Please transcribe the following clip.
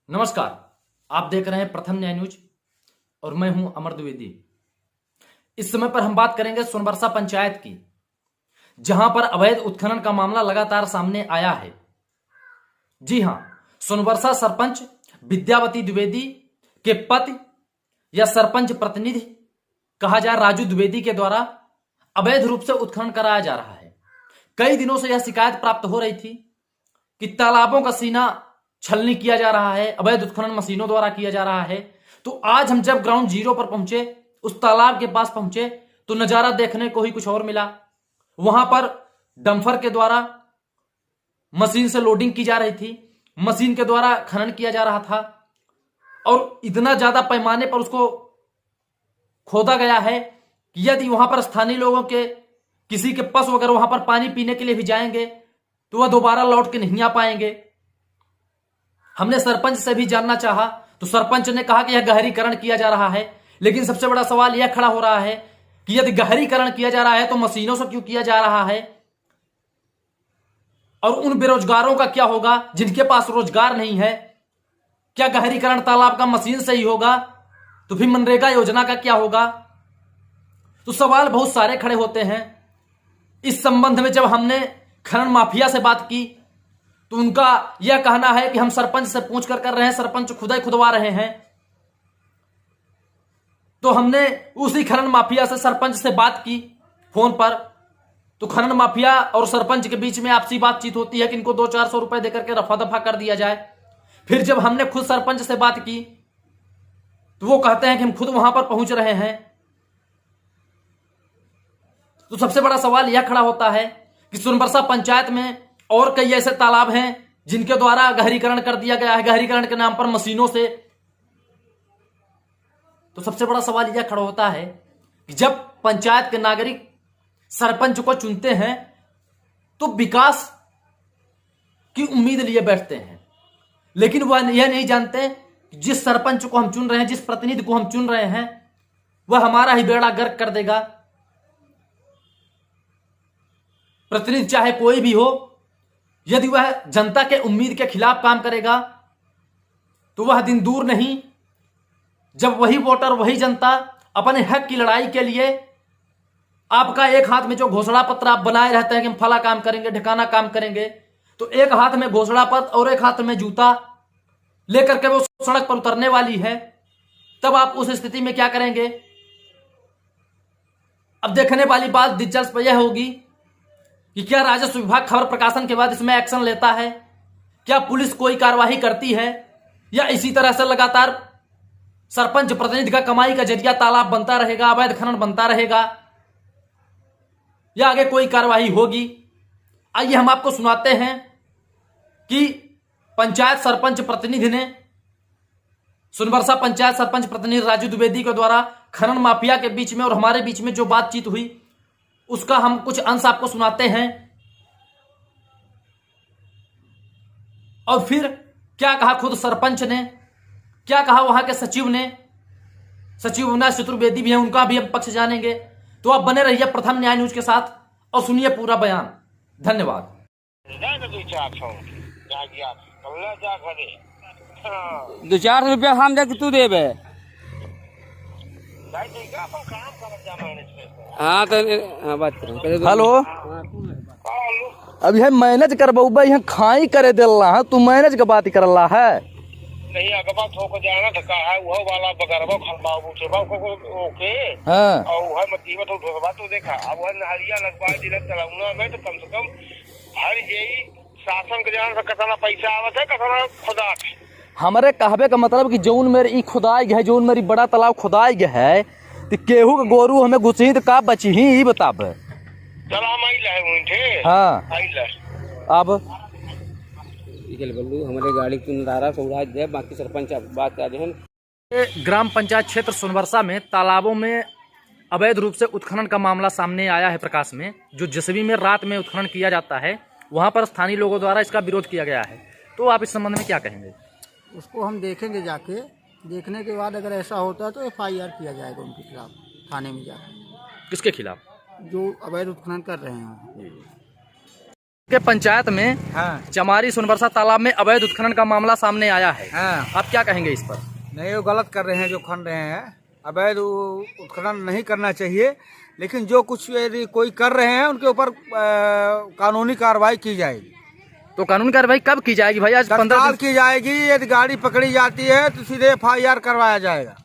नमस्कार, आप देख रहे हैं प्रथम न्याय न्यूज और मैं हूं अमर द्विवेदी। इस समय पर हम बात करेंगे सोनबरसा पंचायत की, जहां पर अवैध उत्खनन का मामला लगातार सामने आया है। जी हां, सोनबरसा सरपंच विद्यावती द्विवेदी के पति या सरपंच प्रतिनिधि कहा जाए राजू द्विवेदी के द्वारा अवैध रूप से उत्खनन कराया जा रहा है। कई दिनों से यह शिकायत प्राप्त हो रही थी कि तालाबों का सीना छलनी किया जा रहा है, अवैध उत्खनन मशीनों द्वारा किया जा रहा है। तो आज हम जब ग्राउंड जीरो पर पहुंचे, उस तालाब के पास पहुंचे, तो नजारा देखने को ही कुछ और मिला। वहां पर डंफर के द्वारा मशीन से लोडिंग की जा रही थी, मशीन के द्वारा खनन किया जा रहा था और इतना ज्यादा पैमाने पर उसको खोदा गया है कि यदि वहां पर स्थानीय लोगों के किसी के पशु अगर वहां पर पानी पीने के लिए भी जाएंगे तो वह दोबारा लौट के नहीं आ पाएंगे। हमने सरपंच से भी जानना चाहा तो सरपंच ने कहा कि यह गहरीकरण किया जा रहा है, लेकिन सबसे बड़ा सवाल यह खड़ा हो रहा है कि यदि गहरीकरण किया जा रहा है तो मशीनों से क्यों किया जा रहा है और उन बेरोजगारों का क्या होगा जिनके पास रोजगार नहीं है। क्या गहरीकरण तालाब का मशीन से ही होगा तो फिर मनरेगा योजना का क्या होगा। तो सवाल बहुत सारे खड़े होते हैं। इस संबंध में जब हमने खनन माफिया से बात की तो उनका यह कहना है कि हम सरपंच से पूछ कर रहे हैं, सरपंच खुदाई खुदवा रहे हैं। तो हमने उसी खनन माफिया से सरपंच से बात की फोन पर। तो खनन माफिया और सरपंच के बीच में आपसी बातचीत होती है कि इनको 200-400 रुपए देकर के रफा दफा कर दिया जाए। फिर जब हमने खुद सरपंच से बात की तो वो कहते हैं कि हम खुद वहां पर पहुंच रहे हैं। तो सबसे बड़ा सवाल यह खड़ा होता है कि सोनबरसा पंचायत में और कई ऐसे तालाब हैं जिनके द्वारा गहरीकरण कर दिया गया है, गहरीकरण के नाम पर मशीनों से। तो सबसे बड़ा सवाल यह खड़ा होता है कि जब पंचायत के नागरिक सरपंच को चुनते हैं तो विकास की उम्मीद लिए बैठते हैं, लेकिन वह यह नहीं जानते कि जिस सरपंच को हम चुन रहे हैं, जिस प्रतिनिधि को हम चुन रहे हैं, वह हमारा ही बेड़ा गर्क कर देगा। प्रतिनिधि चाहे कोई भी हो, यदि वह जनता के उम्मीद के खिलाफ काम करेगा तो वह दिन दूर नहीं जब वही वोटर, वही जनता अपने हक की लड़ाई के लिए आपका एक हाथ में जो घोषणा पत्र आप बनाए रहते हैं कि हम फला काम करेंगे, ढिकाना काम करेंगे, तो एक हाथ में घोषणा पत्र और एक हाथ में जूता लेकर के वो सड़क पर उतरने वाली है, तब आप उस स्थिति में क्या करेंगे। अब देखने वाली बात दिलचस्प यह होगी कि क्या राजस्व विभाग खबर प्रकाशन के बाद इसमें एक्शन लेता है, क्या पुलिस कोई कार्रवाई करती है, या इसी तरह से लगातार सरपंच प्रतिनिधि का कमाई का जरिया तालाब बनता रहेगा, अवैध खनन बनता रहेगा, या आगे कोई कार्रवाई होगी। आइए हम आपको सुनाते हैं कि पंचायत सरपंच प्रतिनिधि ने, सोनबरसा पंचायत सरपंच प्रतिनिधि राजू द्विवेदी के द्वारा खनन माफिया के बीच में और हमारे बीच में जो बातचीत हुई उसका हम कुछ अंश आपको सुनाते हैं। और फिर क्या कहा खुद सरपंच ने, क्या कहा वहां के सचिव ने, सचिव अविनाश चतुर्वेदी भी हैं, उनका भी हम पक्ष जानेंगे। तो आप बने रहिए प्रथम न्याय न्यूज के साथ और सुनिए पूरा बयान। धन्यवाद। 200-400 रुपया हम दे तू देबे। हाँ तो बात हेलो, अब यह मैनेज करबा यहाँ खाई करे दिला है, तू मैनेज के बात कर रहा है। नहीं अगवा थोक जाना धक्का है वह वाला बगरवा खलबाव उठेबा ओके। हाँ, और वह मतीबा तो उठेबा तो देखा अब वह नहरिया लगवा जिला चलाउना में तो कम से कम हर यही शासन के जान से कतना पैसा आवत है, कतना खुदा है। हमारे कहबे का मतलब कि जौन मेरी ई खुदाई है, जौन मेरी बड़ा तालाब खुदाई है, तो केहू के गोरू हमें घुसी तो का बची ही ई बताब। चला हम आई लहे उठे। हाँ, आई लहे अब बल्लू हमारे गाड़ी की नजारा से उड़ा दे, बाकी सरपंच बात कर रहे हैं। ग्राम पंचायत क्षेत्र सोनबरसा में तालाबों में अवैध रूप से उत्खनन का मामला सामने आया है प्रकाश में। जो जसवी में रात में उत्खनन किया जाता है वहां पर स्थानीय लोगों द्वारा इसका विरोध किया गया है। तो आप इस संबंध में क्या कहेंगे? उसको हम देखेंगे, जाके देखने के बाद अगर ऐसा होता है तो FIR किया जाएगा उनके खिलाफ थाने में जाकर। किसके खिलाफ? जो अवैध उत्खनन कर रहे हैं। के पंचायत में चमारी सोनबरसा तालाब में अवैध उत्खनन का मामला सामने आया है। आप क्या कहेंगे इस पर? नहीं, वो गलत कर रहे हैं जो खन रहे हैं। अवैध उत्खनन नहीं करना चाहिए, लेकिन जो कुछ यदि कोई कर रहे हैं उनके ऊपर कानूनी कार्रवाई की जाएगी। तो कानूनी कार्रवाई कब की जाएगी भाई? आज 15 तत्काल की जाएगी। यदि गाड़ी पकड़ी जाती है तो सीधे FIR करवाया जाएगा।